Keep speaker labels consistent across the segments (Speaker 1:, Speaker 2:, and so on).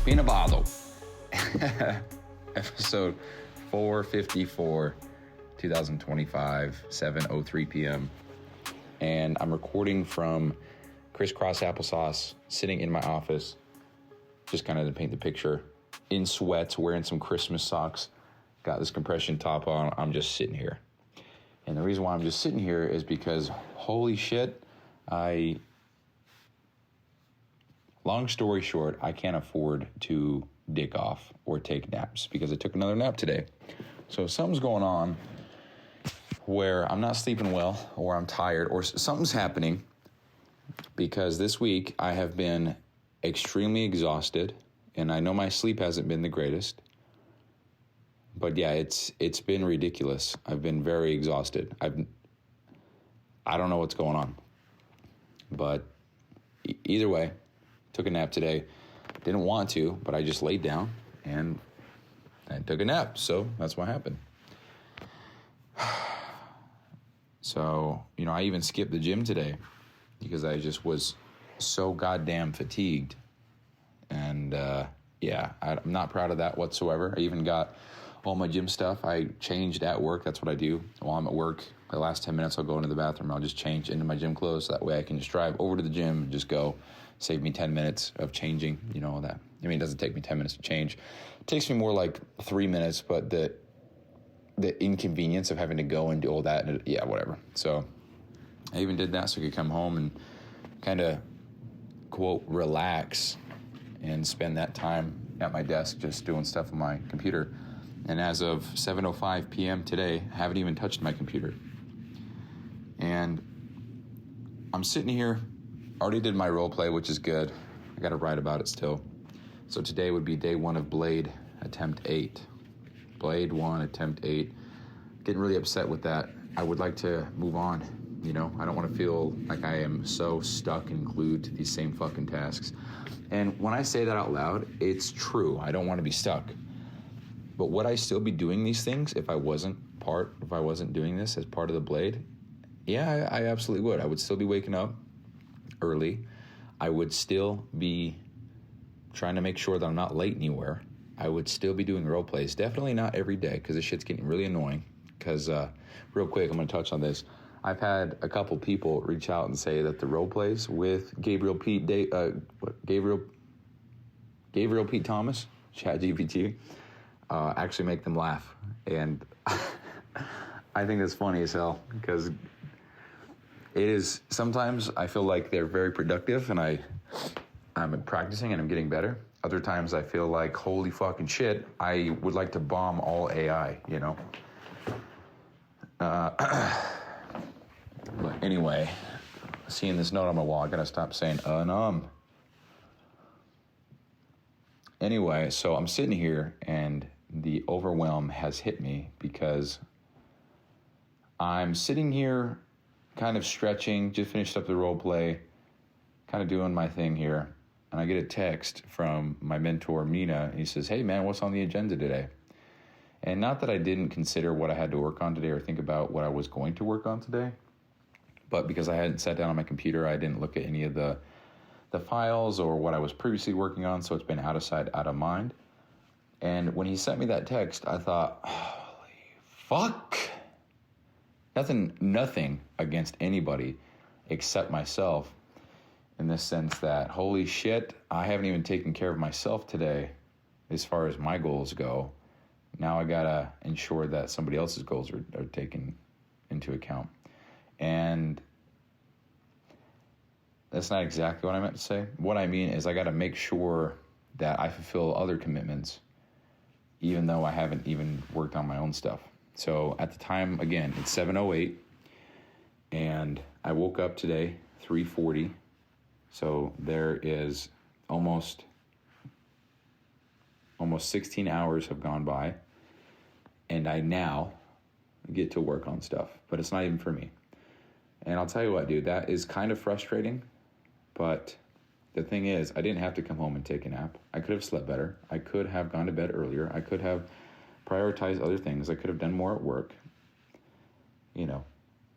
Speaker 1: in a bottle. Episode 454, 2025, 7:03 p.m. And I'm recording from Crisscross Applesauce, sitting in my office, just kind of to paint the picture, in sweats, wearing some Christmas socks, got this compression top on. I'm just sitting here. And the reason why I'm just sitting here is because, holy shit, long story short, I can't afford to dick off or take naps because I took another nap today. So something's going on where I'm not sleeping well, or I'm tired, or something's happening, because this week I have been extremely exhausted, and I know my sleep hasn't been the greatest. But yeah, it's been ridiculous. I've been very exhausted. I don't know what's going on. But either way, took a nap today. Didn't want to, but I just laid down and I took a nap. So that's what happened. So, I even skipped the gym today because I just was so goddamn fatigued. And yeah, I'm not proud of that whatsoever. I even got all my gym stuff. I changed at work. That's what I do while I'm at work. The last 10 minutes, I'll go into the bathroom. I'll just change into my gym clothes. So that way I can just drive over to the gym and just go. Save me 10 minutes of changing, all that. I mean, it doesn't take me 10 minutes to change. It takes me more like 3 minutes, but the inconvenience of having to go and do all that, yeah, whatever. So I even did that so I could come home and kind of, quote, relax and spend that time at my desk just doing stuff on my computer. And as of 7:05 p.m. today, I haven't even touched my computer. And I'm sitting here, already did my role play, which is good. I got to write about it still. So today would be day 1 of Blade, attempt 8. Blade 1, attempt 8. Getting really upset with that. I would like to move on. I don't want to feel like I am so stuck and glued to these same fucking tasks. And when I say that out loud, it's true. I don't want to be stuck. But would I still be doing these things if I wasn't doing this as part of the Blade? Yeah, I absolutely would. I would still be waking up early. I would still be trying to make sure that I'm not late anywhere. I would still be doing role plays. Definitely not every day, because this shit's getting really annoying. Because real quick, I'm going to touch on this. I've had a couple people reach out and say that the role plays with Gabriel Pete Thomas, ChatGPT, actually make them laugh. And I think that's funny as hell, because it is, sometimes I feel like they're very productive and I'm practicing and I'm getting better. Other times I feel like, holy fucking shit, I would like to bomb all AI, But anyway, seeing this note on my wall, I gotta stop saying Anyway, so I'm sitting here and the overwhelm has hit me because I'm sitting here kind of stretching, just finished up the role play, kind of doing my thing here. And I get a text from my mentor, Mina, and he says, "Hey man, what's on the agenda today?" And not that I didn't consider what I had to work on today or think about what I was going to work on today, but because I hadn't sat down on my computer, I didn't look at any of the files or what I was previously working on, so it's been out of sight, out of mind. And when he sent me that text, I thought, holy fuck. Nothing against anybody except myself, in the sense that, holy shit, I haven't even taken care of myself today as far as my goals go. Now I gotta ensure that somebody else's goals are taken into account. And that's not exactly what I meant to say. What I mean is I gotta make sure that I fulfill other commitments, even though I haven't even worked on my own stuff. So at the time, again, it's 7:08, and I woke up today, 3:40. So there is almost 16 hours have gone by, and I now get to work on stuff, but it's not even for me. And I'll tell you what, dude, that is kind of frustrating, but the thing is, I didn't have to come home and take a nap. I could have slept better. I could have gone to bed earlier. I could have prioritized other things. I could have done more at work.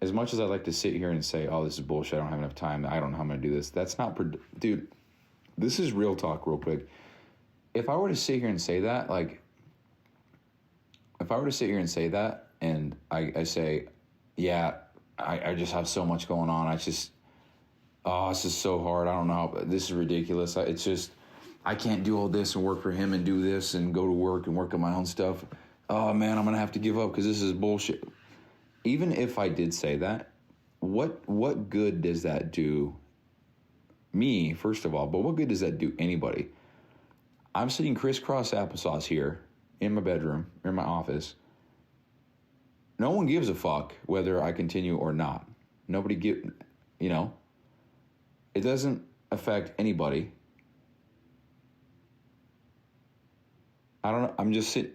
Speaker 1: As much as I like to sit here and say, oh, this is bullshit, I don't have enough time, I don't know how I'm going to do this. That's not, dude, this is real talk real quick. if I were to sit here and say that, and I say, yeah, I just have so much going on. This is so hard. I don't know. This is ridiculous. I can't do all this and work for him and do this and go to work and work on my own stuff. Oh, man, I'm going to have to give up because this is bullshit. Even if I did say that, what good does that do me, first of all? But what good does that do anybody? I'm sitting crisscross applesauce here in my bedroom, in my office. No one gives a fuck whether I continue or not. It doesn't affect anybody. I don't know. I'm just sitting,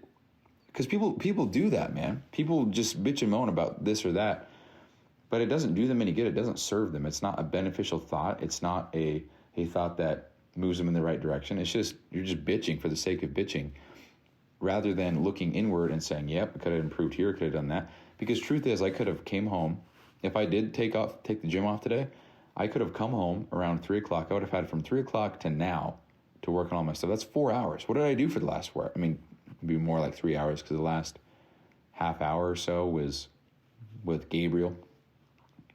Speaker 1: because people do that, man. People just bitch and moan about this or that, but it doesn't do them any good. It doesn't serve them. It's not a beneficial thought. It's not a thought that moves them in the right direction. It's just, you're just bitching for the sake of bitching, rather than looking inward and saying, yep, I could have improved here, could have done that. Because truth is, I could have came home. If I did take the gym off today, I could have come home around 3 o'clock. I would have had from 3 o'clock to now to work on all my stuff. That's 4 hours. What did I do for the last 4 hours? I mean, it'd be more like 3 hours, because the last half hour or so was with Gabriel.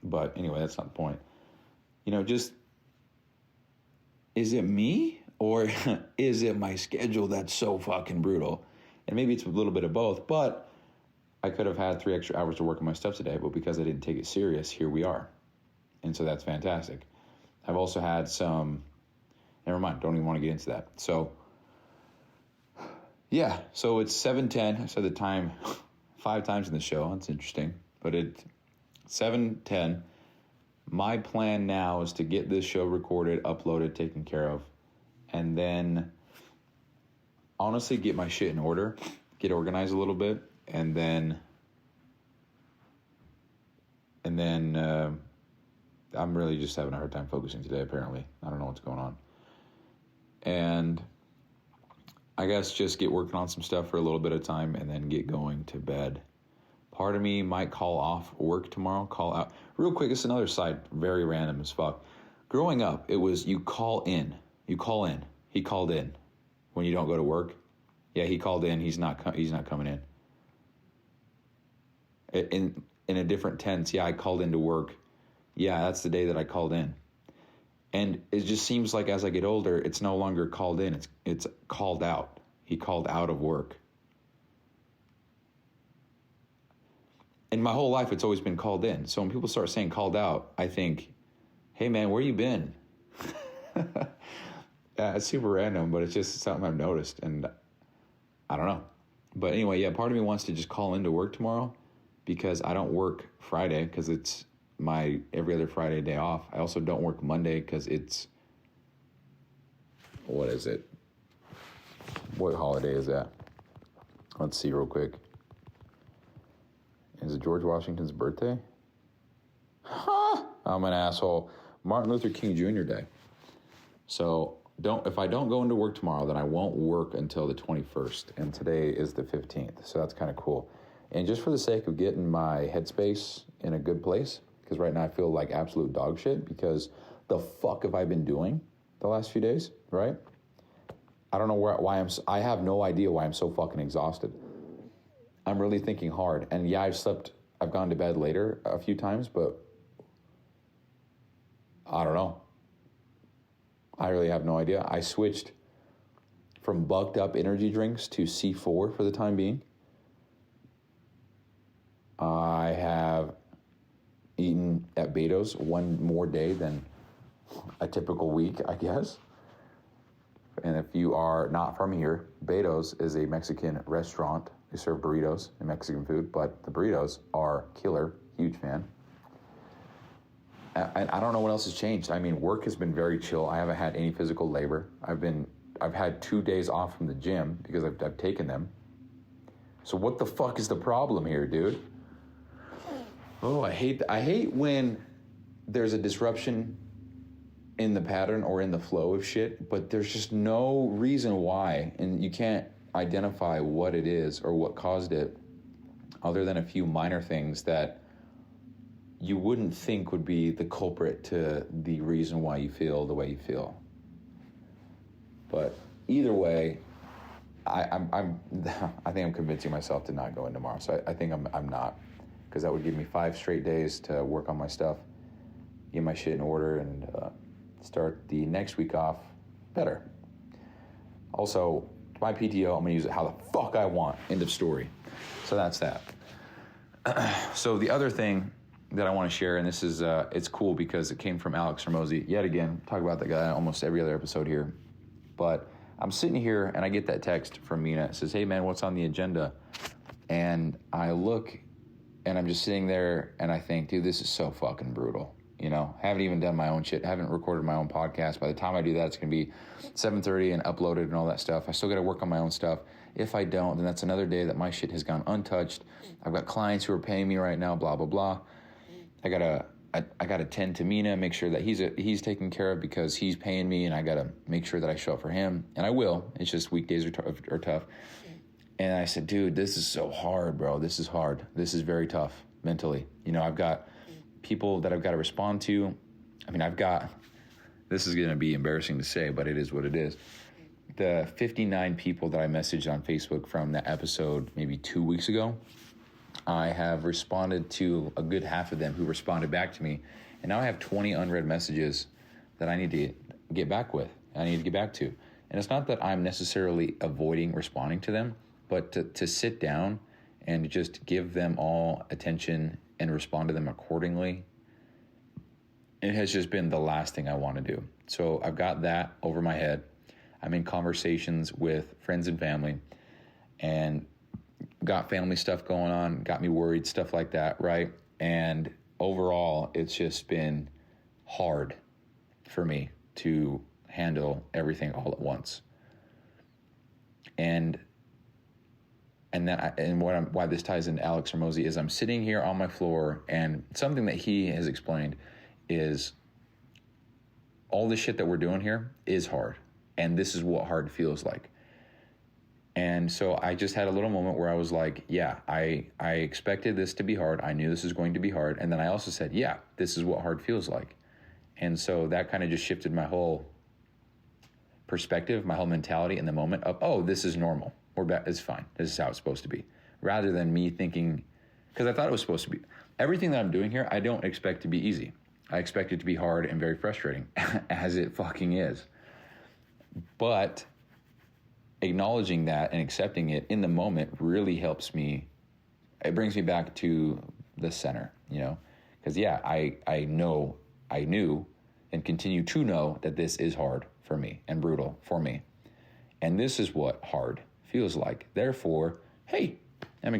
Speaker 1: But anyway, that's not the point. Just, is it me or is it my schedule that's so fucking brutal? And maybe it's a little bit of both, but I could have had 3 extra hours to work on my stuff today, but because I didn't take it serious, here we are. And so that's fantastic. I've also had some, never mind, don't even want to get into that. So, yeah, so it's 7:10. I said the time 5 times in the show. That's interesting. But it's 7:10. My plan now is to get this show recorded, uploaded, taken care of, and then honestly get my shit in order, get organized a little bit, and then I'm really just having a hard time focusing today, apparently. I don't know what's going on. And I guess just get working on some stuff for a little bit of time and then get going to bed. Part of me might call off work tomorrow, call out. Real quick, it's another side, very random as fuck. Growing up, it was you call in. He called in when you don't go to work. Yeah, he called in. He's not coming in. In a different tense, yeah, I called into work. Yeah, that's the day that I called in. And it just seems like as I get older, it's no longer called in. It's called out. He called out of work. In my whole life, it's always been called in. So when people start saying called out, I think, hey, man, where you been? Yeah, it's super random, but it's just something I've noticed. And I don't know. But anyway, yeah, part of me wants to just call into work tomorrow because I don't work Friday because it's my every other Friday day off. I also don't work Monday because it's, what is it? What holiday is that? Let's see real quick. Is it George Washington's birthday? Huh? I'm an asshole. Martin Luther King Jr. Day. So if I don't go into work tomorrow, then I won't work until the 21st. And today is the 15th. So that's kind of cool. And just for the sake of getting my headspace in a good place, because right now I feel like absolute dog shit, because the fuck have I been doing the last few days, right? I don't know why I have no idea why I'm so fucking exhausted. I'm really thinking hard. And yeah, I've gone to bed later a few times, but I don't know. I really have no idea. I switched from bucked up energy drinks to C4 for the time being. I have eaten at Beto's one more day than a typical week, I guess. And if you are not from here, Beto's is a Mexican restaurant. They serve burritos and Mexican food, but the burritos are killer. Huge fan. I don't know what else has changed. I mean, work has been very chill. I haven't had any physical labor. I've had 2 days off from the gym because I've taken them. So what the fuck is the problem here, dude? Oh, I hate when there's a disruption in the pattern or in the flow of shit, but there's just no reason why, and you can't identify what it is or what caused it other than a few minor things that you wouldn't think would be the culprit to the reason why you feel the way you feel. But either way, I think I'm convincing myself to not go in tomorrow. So I think I'm not, because that would give me 5 straight days to work on my stuff, get my shit in order, and start the next week off better. Also, my PTO, I'm gonna use it how the fuck I want. End of story. So that's that. So the other thing that I want to share, and this is, it's cool because it came from Alex Hormozi. Yet again, talk about that guy almost every other episode here. But I'm sitting here and I get that text from Mina. It says, hey man, what's on the agenda? And I look and I'm just sitting there and I think, dude, this is so fucking brutal. You know, haven't even done my own shit, haven't recorded my own podcast. By the time I do that, it's going to be 7:30 and uploaded and all that stuff. I still got to work on my own stuff. If I don't, then that's another day that my shit has gone untouched. I've got clients who are paying me right now, blah, blah, blah. I gotta tend to Mina, make sure that he's taken care of because he's paying me, and I gotta make sure that I show up for him, and I will. It's just weekdays are tough. And I said, dude, this is so hard, bro. This is hard. This is very tough mentally. You know, I've got people that I've got to respond to. I mean, this is gonna be embarrassing to say, but it is what it is. The 59 people that I messaged on Facebook from that episode maybe 2 weeks ago, I have responded to a good half of them who responded back to me. And now I have 20 unread messages that I need to get back with. I need to get back to. And it's not that I'm necessarily avoiding responding to them, but to sit down and just give them all attention and respond to them accordingly. It has just been the last thing I want to do. So I've got that over my head. I'm in conversations with friends and family, and got family stuff going on, got me worried, stuff like that, right? And overall, it's just been hard for me to handle everything all at once. And why this ties into Alex Hormozi is I'm sitting here on my floor, and something that he has explained is all the shit that we're doing here is hard, and this is what hard feels like. And so I just had a little moment where I was like, yeah, I expected this to be hard. I knew this was going to be hard. And then I also said, yeah, this is what hard feels like. And so that kind of just shifted my whole perspective, my whole mentality in the moment of, oh, this is normal. It's fine. This is how it's supposed to be. Rather than me thinking, because I thought it was supposed to be. Everything that I'm doing here, I don't expect to be easy. I expect it to be hard and very frustrating, as it fucking is. But acknowledging that and accepting it in the moment really helps me. It brings me back to the center, you know, because yeah, I knew and continue to know that this is hard for me and brutal for me. And this is what hard feels like. Therefore, hey, I'm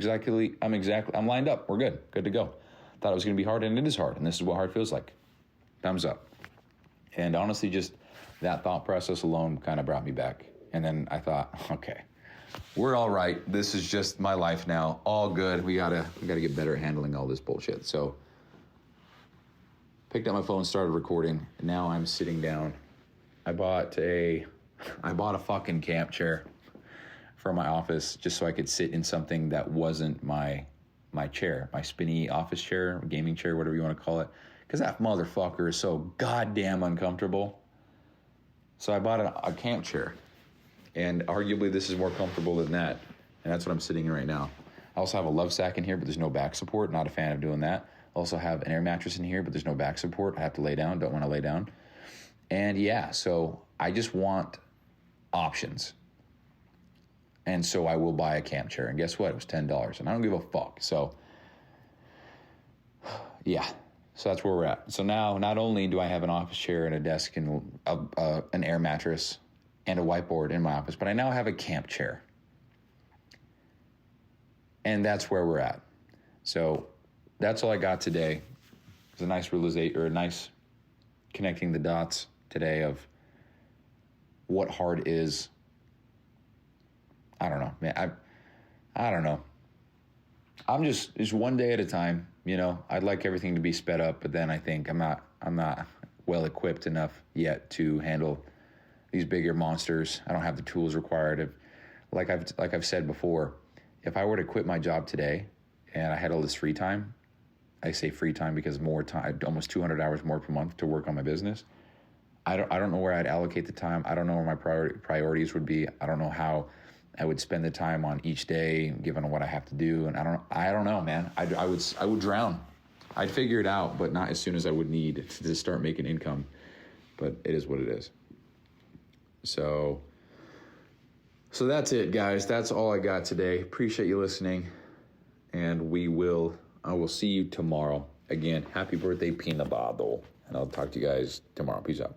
Speaker 1: lined up. We're good to go. Thought it was going to be hard, and it is hard. And this is what hard feels like. Thumbs up. And honestly, just that thought process alone kind of brought me back. And then I thought, okay, we're all right. This is just my life now. All good. We gotta get better at handling all this bullshit. So picked up my phone, started recording. And now I'm sitting down. I bought a fucking camp chair for my office just so I could sit in something that wasn't my chair, my spinny office chair, gaming chair, whatever you want to call it. Because that motherfucker is so goddamn uncomfortable. So I bought a camp chair. And arguably this is more comfortable than that. And that's what I'm sitting in right now. I also have a love sack in here, but there's no back support. Not a fan of doing that. Also have an air mattress in here, but there's no back support. I have to lay down. Don't want to lay down. And yeah, so I just want options. And so I will buy a camp chair. And guess what? It was $10. And I don't give a fuck. So yeah. So that's where we're at. So now not only do I have an office chair and a desk and an air mattress and a whiteboard in my office, but I now have a camp chair. And that's where we're at. So that's all I got today. It's a nice realization, or a nice connecting the dots today of what hard is. I don't know, man. I don't know. I'm just one day at a time, you know. I'd like everything to be sped up, but then I think I'm not well equipped enough yet to handle these bigger monsters. I don't have the tools required. Like I've said before, if I were to quit my job today and I had all this free time, I say free time because more time, almost 200 hours more per month to work on my business. I don't know where I'd allocate the time. I don't know where my priorities would be. I don't know how I would spend the time on each day, given what I have to do. And I don't know, man. I would drown. I'd figure it out, but not as soon as I would need to start making income. But it is what it is. So that's it, guys. That's all I got today. Appreciate you listening. And I will see you tomorrow. Again, happy birthday, Pinabado. And I'll talk to you guys tomorrow. Peace out.